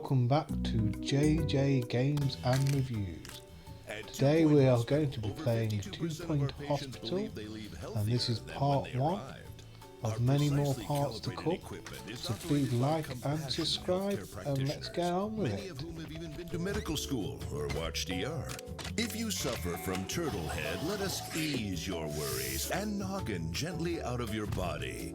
welcome back to JJ Games and Reviews. Today we are going to be playing 2 Point Hospital, and this is part 1 of many more parts to come. So please like and subscribe, and let's get on with it. Whom have even been to medical school or watched ER. If you suffer from turtle head, let us ease your worries and noggin gently out of your body.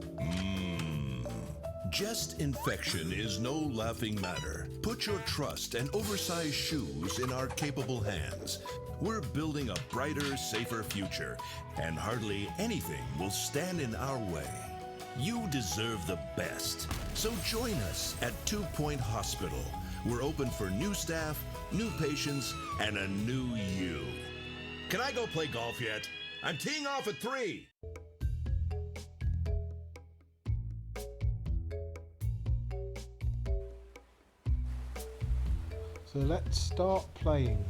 Chest infection is no laughing matter. Put your trust and oversized shoes in our capable hands. We're building a brighter, safer future, and hardly anything will stand in our way. You deserve the best. So join us at 2 Point Hospital. We're open for new staff, new patients, and a new you. Can I go play golf yet? I'm teeing off at 3. So let's start playing.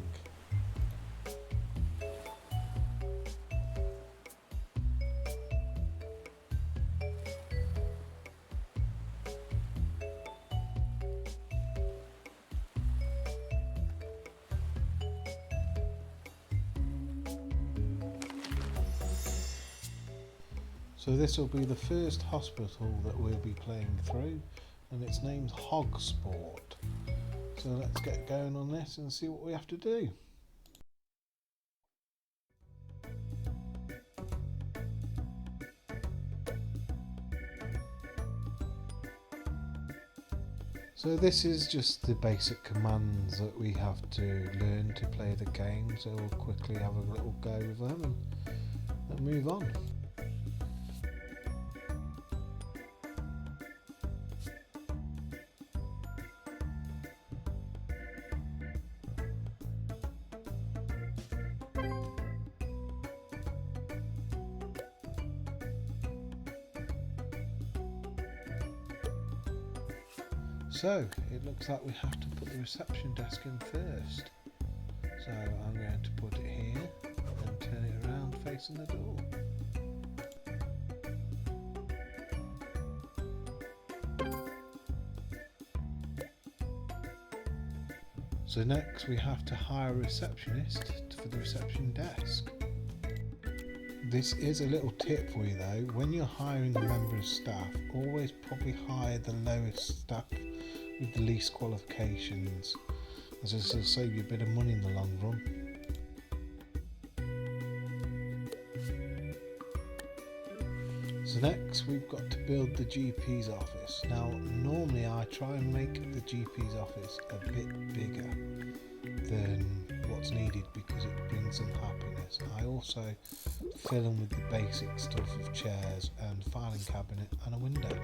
So this will be the first hospital that we'll be playing through, and its name's Hog Sport. So let's get going on this and see what we have to do. So this is just the basic commands that we have to learn to play the game, so we'll quickly have a little go with them and move on. So it looks like we have to put the reception desk in first. So I'm going to put it here and turn it around facing the door. So next we have to hire a receptionist for the reception desk. This is a little tip for you though, when you're hiring a member of staff, always probably hire the lowest staff with the least qualifications, as this will save you a bit of money in the long run. So next we've got to build the GP's office. Now normally I try and make the GP's office a bit bigger than what's needed because it brings them happiness. I also fill them with the basic stuff of chairs and filing cabinet and a window.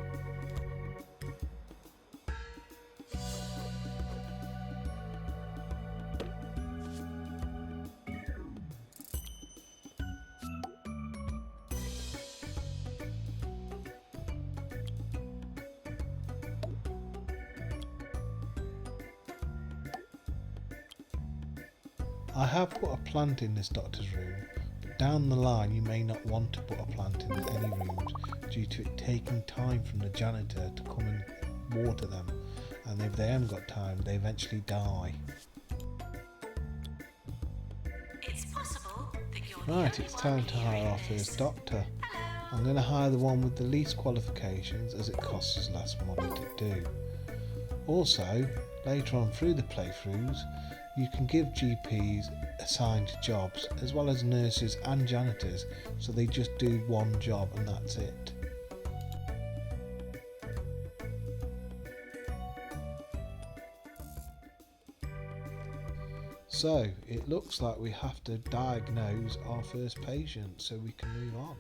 I have put a plant in this doctor's room, but down the line you may not want to put a plant in any rooms due to it taking time from the janitor to come and water them, and if they haven't got time they eventually die. It's possible that you're Right, it's time to hire our first doctor. I'm going to hire the one with the least qualifications as it costs us less money to do. Also, later on through the playthroughs, you can give GPs assigned jobs as well as nurses and janitors, so they just do one job and that's it. So it looks like we have to diagnose our first patient so we can move on.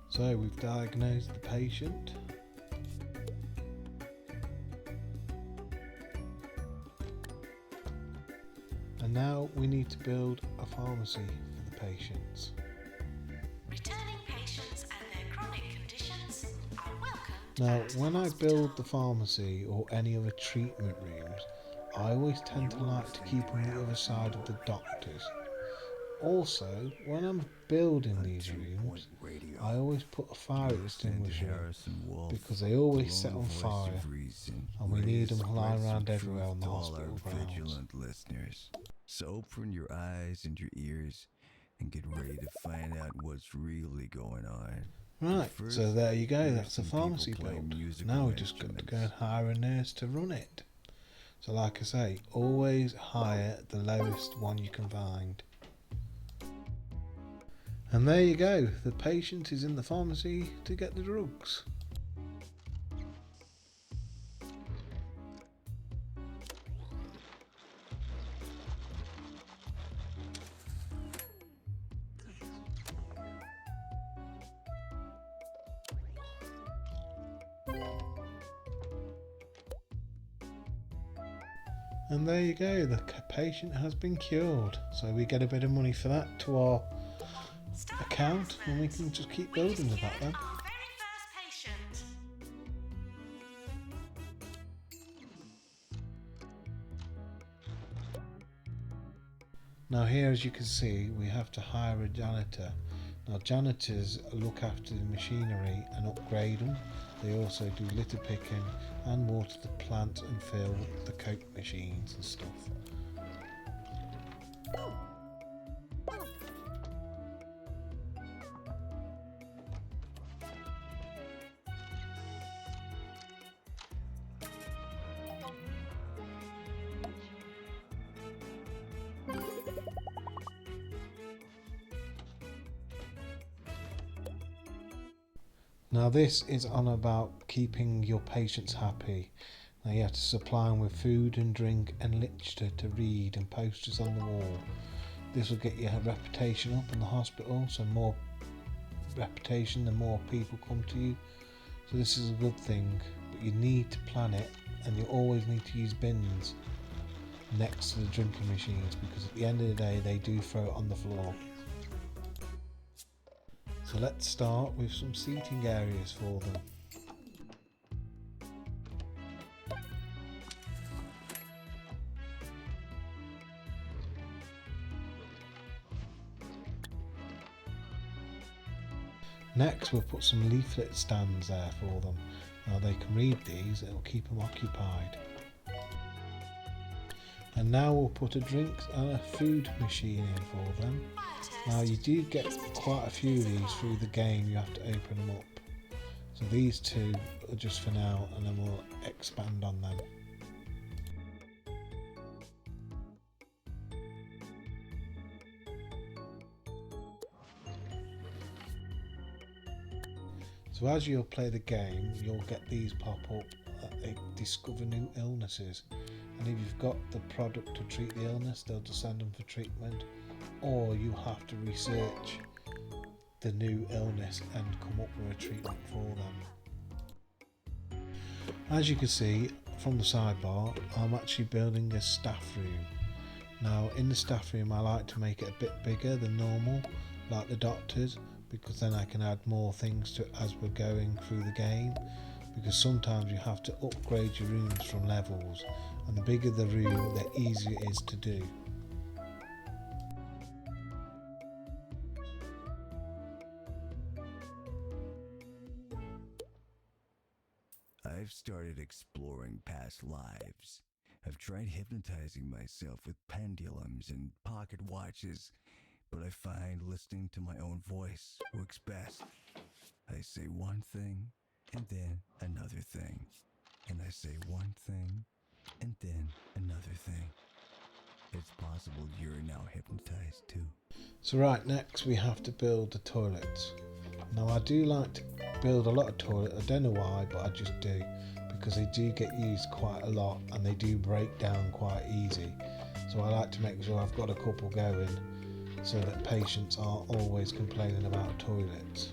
So we've diagnosed the patient. And now we need to build a pharmacy for the patients. Returning patients and their chronic conditions are welcome Now, when I build the pharmacy or any other treatment rooms, I always tend to like to keep on the other side of the doctors. Also, when I'm building these rooms, I always put a fire extinguisher in because they always set on fire and we need them lying around everywhere on the hospital grounds. Listeners. So open your eyes and your ears and get ready to find out what's really going on. Right, First, so there you go, here's that's the some people pharmacy playing build. musical Now we just got to go and hire a nurse to run it. So like I say, always hire the lowest one you can find. And there you go, the patient is in the pharmacy to get the drugs. And there you go, the patient has been cured. So we get a bit of money for that to our account and we can just keep building with that then. Our very first patient. Now here, as you can see, we have to hire a janitor. Now janitors look after the machinery and upgrade them. They also do litter picking and water the plants and fill the Coke machines and stuff. Now this is on about keeping your patients happy. Now you have to supply them with food and drink and literature to read and posters on the wall. This will get your reputation up in the hospital, so more reputation, the more people come to you. So this is a good thing, but you need to plan it, and you always need to use bins next to the drinking machines because at the end of the day they do throw it on the floor. So let's start with some seating areas for them. Next we'll put some leaflet stands there for them. Now they can read these, it will keep them occupied. And now we'll put a drinks and a food machine in for them. Now you do get quite a few of these through the game, you have to open them up. So these two are just for now and then we'll expand on them. So as you'll play the game, you'll get these pop up that they discover new illnesses. And if you've got the product to treat the illness, they'll just send them for treatment. Or you have to research the new illness and come up with a treatment for them. As you can see from the sidebar, I'm actually building a staff room. Now in the staff room I like to make it a bit bigger than normal, like the doctors, because then I can add more things to it as we're going through the game, because sometimes you have to upgrade your rooms from levels, and the bigger the room the easier it is to do. I've started exploring past lives. I've tried hypnotizing myself with pendulums and pocket watches, but I find listening to my own voice works best. I say one thing, and then another thing. And I say one thing, and then another thing. It's possible you're now hypnotized too. So right, next we have to build the toilets. Now I do like to build a lot of toilets, I don't know why, but I just do, because they do get used quite a lot and they do break down quite easy. So I like to make sure I've got a couple going so that patients aren't always complaining about toilets.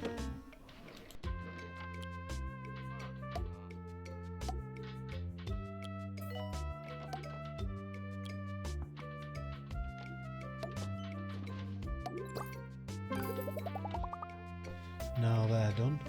Now they're done.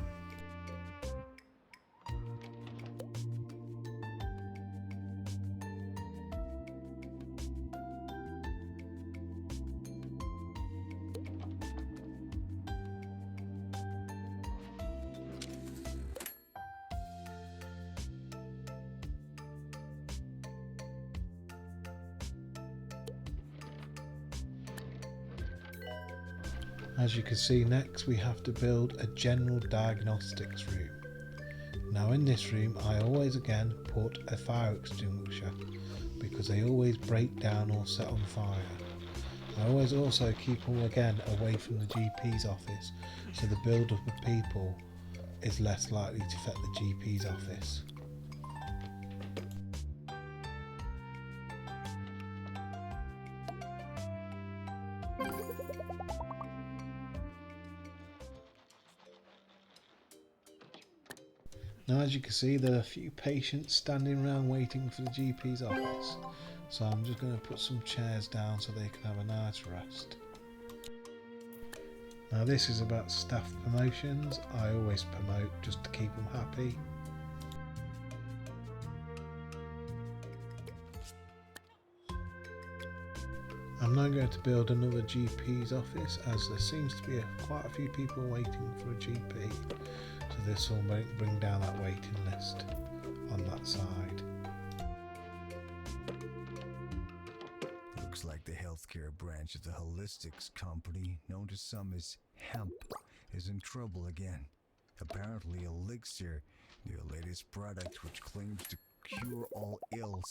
As you can see, next we have to build a general diagnostics room. Now in this room I always again put a fire extinguisher because they always break down or set on fire. I always also keep them again away from the GP's office, so the build up of people is less likely to affect the GP's office. Now as you can see, there are a few patients standing around waiting for the GP's office, so I'm just going to put some chairs down so they can have a nice rest. Now this is about staff promotions. I always promote just to keep them happy. I'm now going to build another GP's office, as there seems to be quite a few people waiting for a GP, so this will bring down that waiting list on that side. Looks like the healthcare branch of the holistics company, known to some as Hemp, is in trouble again. Apparently Elixir, their latest product which claims to cure all ills,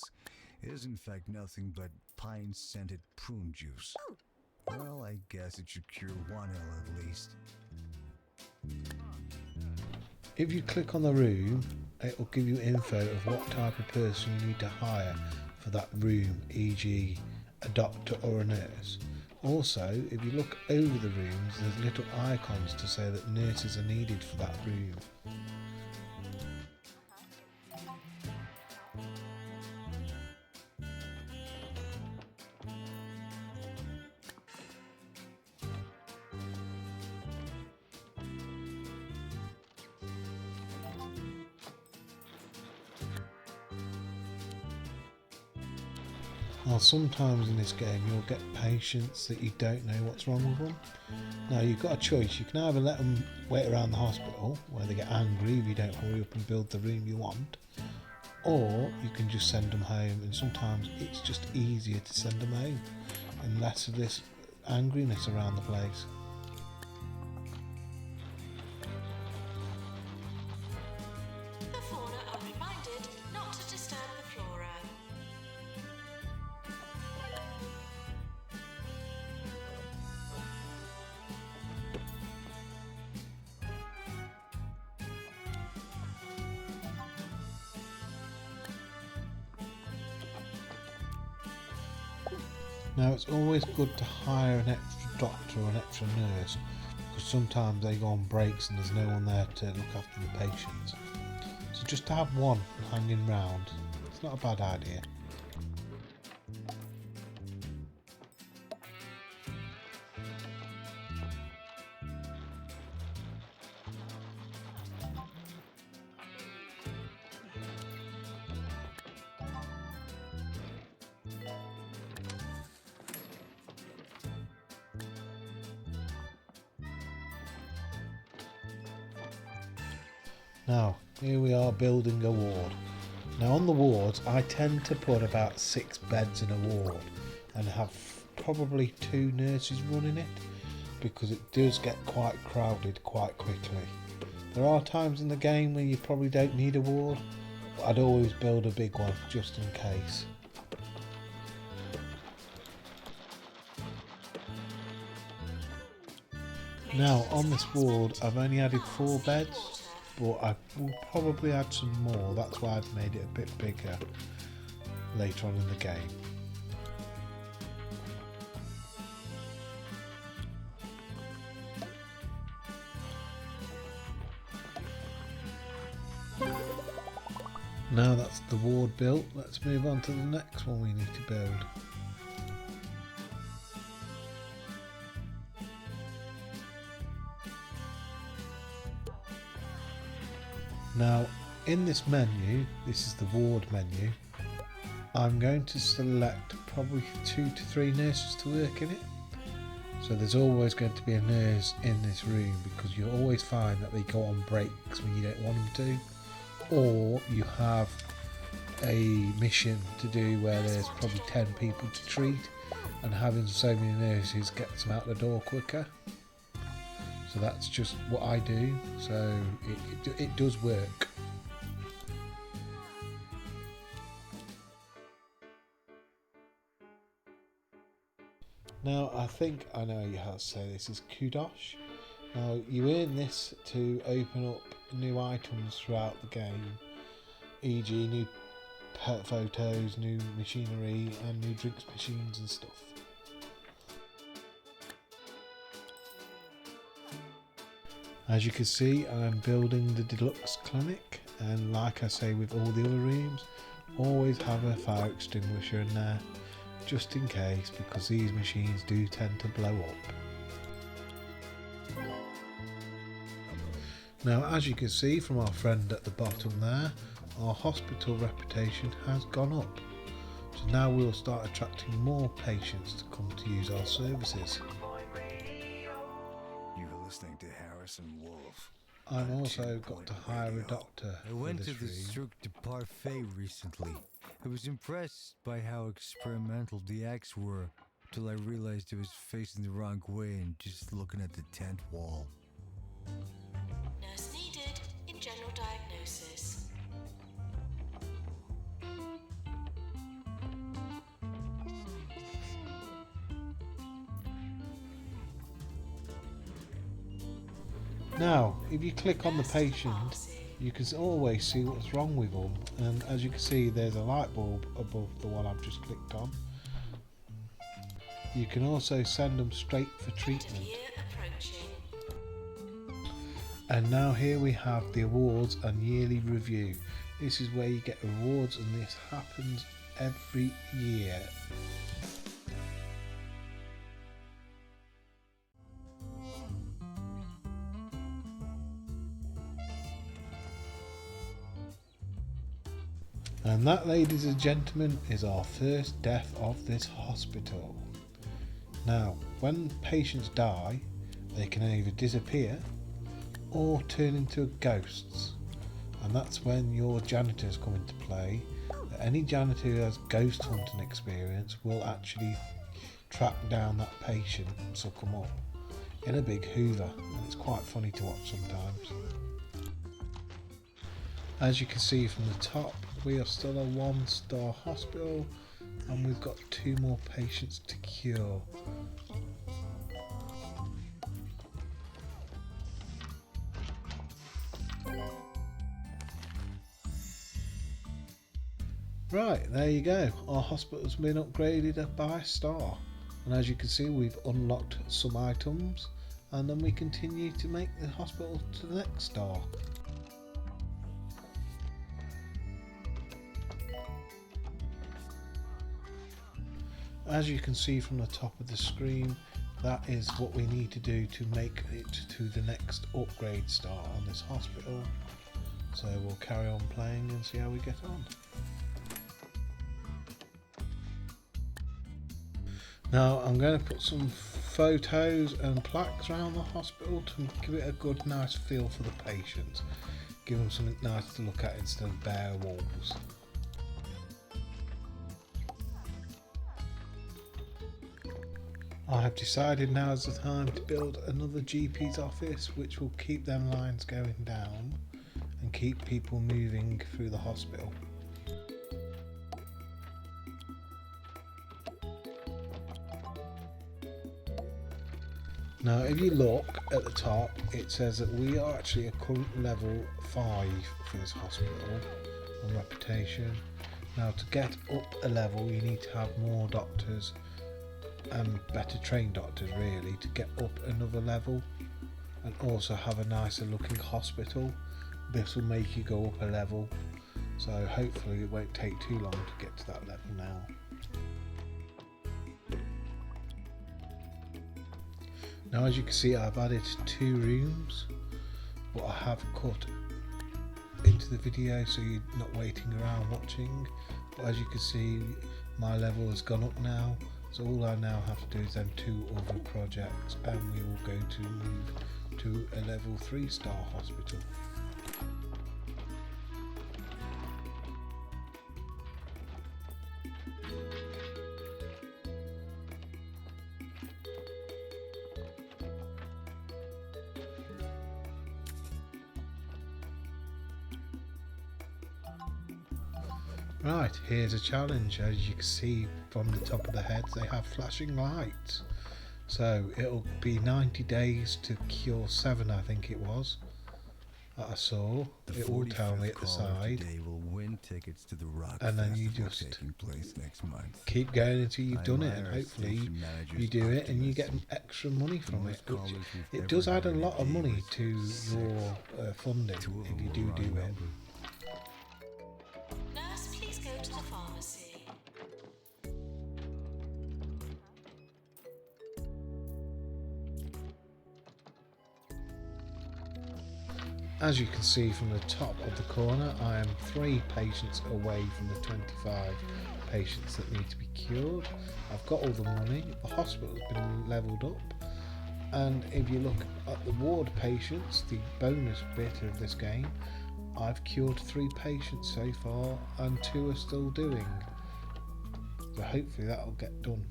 is in fact nothing but pine-scented prune juice. Well, I guess it should cure one ill at least. If you click on the room, it will give you info of what type of person you need to hire for that room, e.g. a doctor or a nurse. Also, if you look over the rooms, there's little icons to say that nurses are needed for that room. Now sometimes in this game you'll get patients that you don't know what's wrong with them. Now you've got a choice. You can either let them wait around the hospital where they get angry if you don't hurry up and build the room you want, or you can just send them home, and sometimes it's just easier to send them home and less of this angriness around the place. The fauna are reminded not to disturb the flora. Now it's always good to hire an extra doctor or an extra nurse, because sometimes they go on breaks and there's no one there to look after the patients. So just to have one hanging round, it's not a bad idea. Now, here we are building a ward. Now on the wards, I tend to put about 6 beds in a ward and have probably 2 nurses running it, because it does get quite crowded quite quickly. There are times in the game when you probably don't need a ward, but I'd always build a big one just in case. Now on this ward, I've only added 4 beds, but I will probably add some more. That's why I've made it a bit bigger later on in the game. Now that's the ward built, let's move on to the next one we need to build. Now in this menu, this is the ward menu, I'm going to select probably 2 to 3 nurses to work in it. So there's always going to be a nurse in this room, because you'll always find that they go on breaks when you don't want them to, or you have a mission to do where there's probably 10 people to treat, and having so many nurses gets them out the door quicker. So that's just what I do, so it does work. Now I think I know how to say this is kudosh. Now you earn this to open up new items throughout the game, e.g. new pet photos, new machinery and new drinks machines and stuff. As you can see, I'm building the deluxe clinic, and like I say with all the other rooms, always have a fire extinguisher in there just in case, because these machines do tend to blow up. Now as you can see from our friend at the bottom there, our hospital reputation has gone up. So now we'll start attracting more patients to come to use our services. You're listening to Harrison Wolf. I've also got to hire a doctor I for went to this the room. Cirque du Parfait recently. I was impressed by how experimental the acts were, till I realized I was facing the wrong way and just looking at the tent wall. Nurse needed in general diagnosis. Now, if you click on the patient, you can always see what's wrong with them, and as you can see there's a light bulb above the one I've just clicked on. You can also send them straight for treatment. End of year approaching. And now here we have the awards and yearly review. This is where you get awards, and this happens every year. And that, ladies and gentlemen, is our first death of this hospital. Now, when patients die, they can either disappear or turn into ghosts. And that's when your janitors come into play. Any janitor who has ghost hunting experience will actually track down that patient and suck them up in a big hoover. And it's quite funny to watch sometimes. As you can see from the top, we are still a 1-star hospital, and we've got 2 more patients to cure. Right, there you go. Our hospital's been upgraded up by a star. And as you can see, we've unlocked some items, and then we continue to make the hospital to the next star. As you can see from the top of the screen, that is what we need to do to make it to the next upgrade star on this hospital. So we'll carry on playing and see how we get on. Now I'm going to put some photos and plaques around the hospital to give it a good nice feel for the patients. Give them something nice to look at instead of bare walls. I have decided now is the time to build another GP's office, which will keep them lines going down and keep people moving through the hospital. Now if you look at the top, it says that we are actually a current level 5 for this hospital on reputation. Now to get up a level you need to have more doctors and better trained doctors really to get up another level, and also have a nicer looking hospital. This will make you go up a level, so hopefully it won't take too long to get to that level now. Now as you can see, I've added 2 rooms, but I have cut into the video so you're not waiting around watching. But as you can see, my level has gone up now, so all I now have to do is then 2 other projects, and we will go to move to a level 3-star hospital. Right, here's a challenge. As you can see from the top of the heads, they have flashing lights. So it'll be 90 days to cure 7, I think it was, that I saw. It will tell me at the side. Today will win tickets to the Rock And then you Festival just taking place next month. keep going until you've done it, and admire our hopefully station manager's you do it and you get optimism. extra money from it. Most callers we've It ever does add a had in lot of day money was to 6. your funding 2 of if them you were do wrong it. number. Nurse, please go to the pharmacy. As you can see from the top of the corner, I am 3 patients away from the 25 patients that need to be cured. I've got all the money, the hospital's been levelled up, and if you look at the ward patients, the bonus bit of this game, I've cured 3 patients so far and 2 are still doing. So hopefully that'll get done.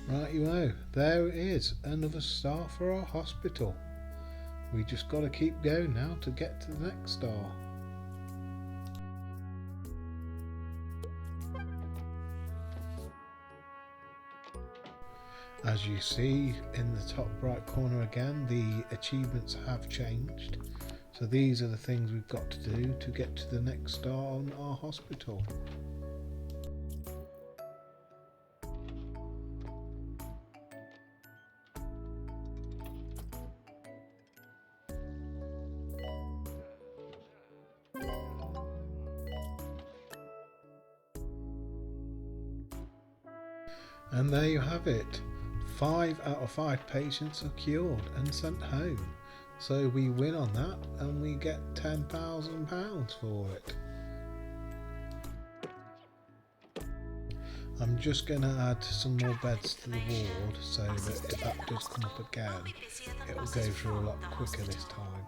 Rightio, there it is, another start for our hospital. We just got to keep going now to get to the next star. As you see in the top right corner again, the achievements have changed. So these are the things we've got to do to get to the next star on our hospital. And there you have it. 5 out of 5 patients are cured and sent home. So we win on that and we get £10,000 for it. I'm just going to add some more beds to the ward so that if that does come up again, it will go through a lot quicker this time.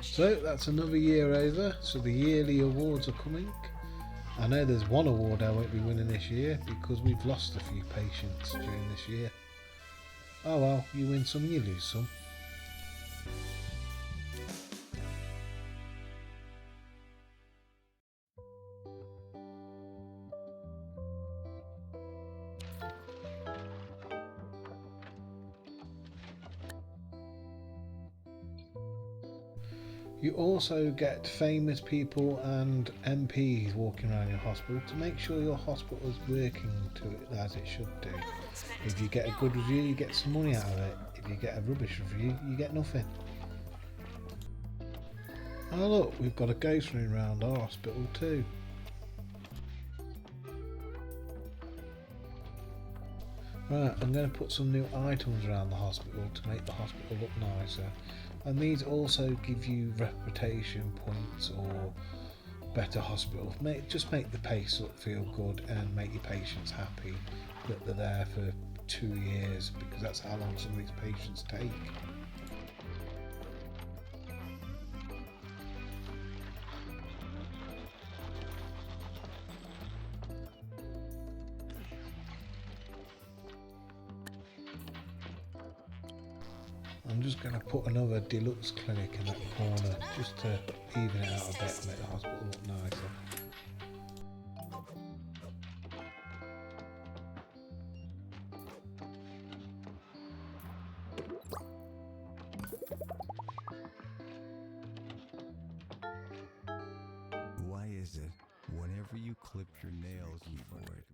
So that's another year over, so the yearly awards are coming. I know there's one award I won't be winning this year because we've lost a few patients during this year. Oh well, you win some, you lose some. You also get famous people and MPs walking around your hospital to make sure your hospital is working to it as it should do. If you get a good review, you get some money out of it. If you get a rubbish review, you get nothing. Oh look, we've got a ghost running around our hospital too. Right, I'm going to put some new items around the hospital to make the hospital look nicer. And these also give you reputation points or better hospital. Just make the place look feel good and make your patients happy that they're there for 2 years, because that's how long some of these patients take. I'm just going to put another deluxe clinic in that corner just to even it out a bit and make the hospital look nicer. Why is it whenever you clip your nails keyboard,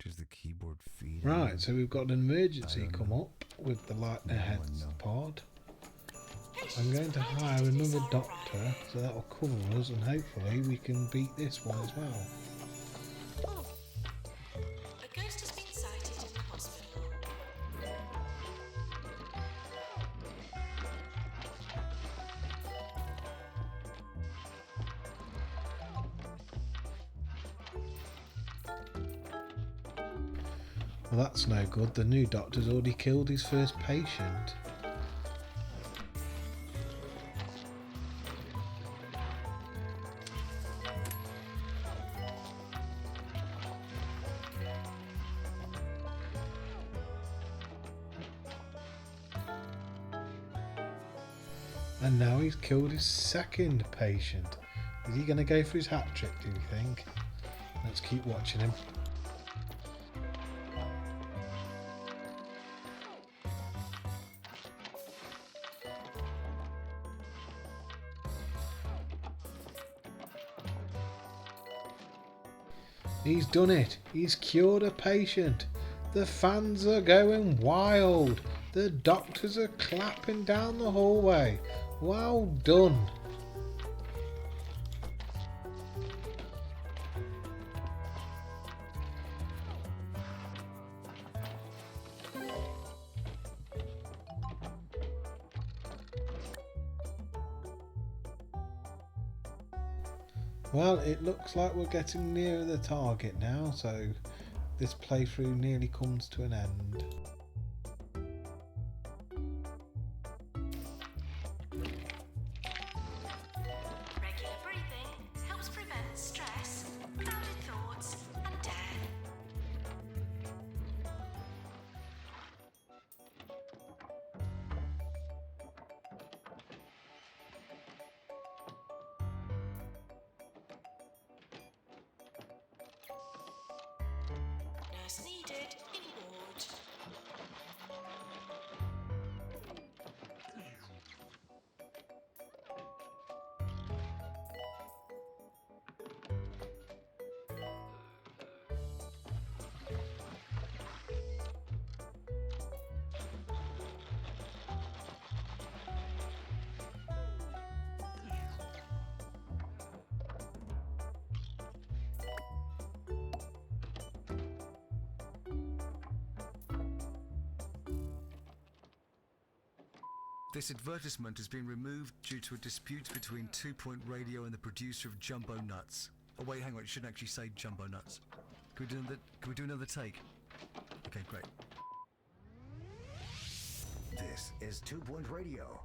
does the keyboard feed? Right, so we've got an emergency come up with the lightning heads pod. I'm going to hire another doctor, so that will cover us, and hopefully we can beat this one as well. A ghost has been sighted in the hospital. Well, that's no good. The new doctor's already killed his first patient. And now he's killed his second patient. Is he going to go for his hat trick, do you think? Let's keep watching him. He's done it. He's cured a patient. The fans are going wild. The doctors are clapping down the hallway. Well done. Well, it looks like we're getting nearer the target now, so this playthrough nearly comes to an end. Regular breathing helps prevent stress, clouded thoughts, and death. Nurse needed in ward. This advertisement has been removed due to a dispute between 2 Point Radio and the producer of Jumbo Nuts. Oh wait, hang on, it shouldn't actually say Jumbo Nuts. Can we do another take? Okay, great. This is 2 Point Radio.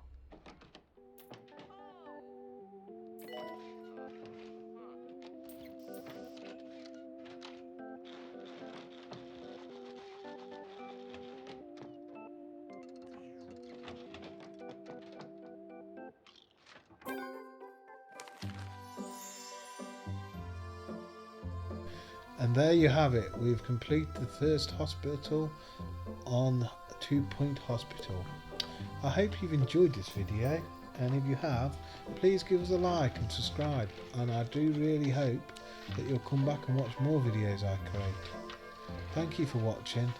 And there you have it. We've completed the first hospital on 2 Point Hospital. I hope you've enjoyed this video, and if you have, please give us a like and subscribe, and I do really hope that you'll come back and watch more videos I create. Thank you for watching.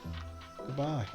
Goodbye.